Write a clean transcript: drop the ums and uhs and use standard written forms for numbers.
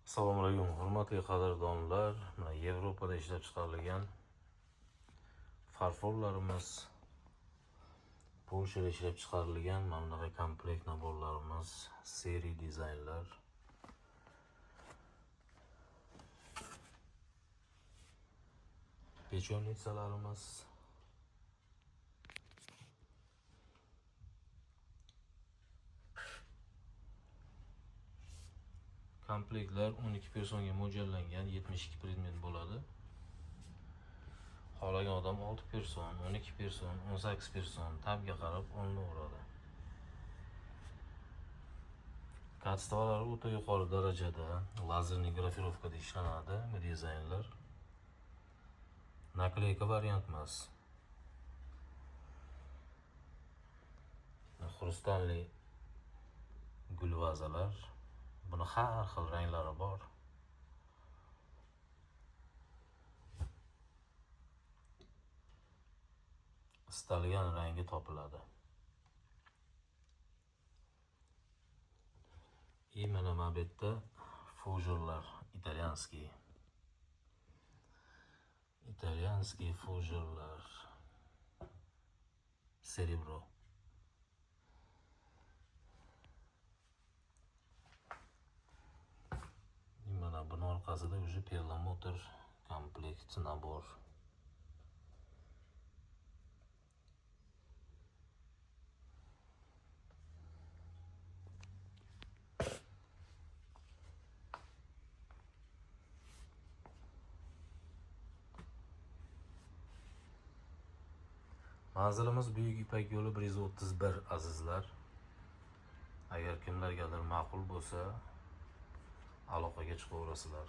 Assalomu alaykum, hurmatli qadrdonlar. Mana Yevropada ishlab chiqarilgan farforlarimiz, Polshada ishlab chiqarilgan mana bunaqa komplekt naborlarimiz, seri dizaynlar. Pechonitsalarimiz. Komplektlar 12 personga mo'ljallangan, 72 predmet bo'ladi. Xohlagan odam 6 person, 12 person, 18 person tabga qarab olinaveradi. Katstavalari o'ta yuqori darajada lazerli grafirovkada ishlanadi bu dizaynlar. Nakleyka variant emas. Xrustalli gulvazalar. Buni har xil ranglari bor. Istalgan rangi topiladi. Mana bu yerda fujurlar, italyanskiy fujurlar, Cerebro. Mana buni orqasida уже perlamutr komplekt nabor. Manzilimiz Buyuk Ipak yo'li 131 azizlar. Agar kimlargadir ma'qul bo'lsa, aloqaga chiqaverasizlar.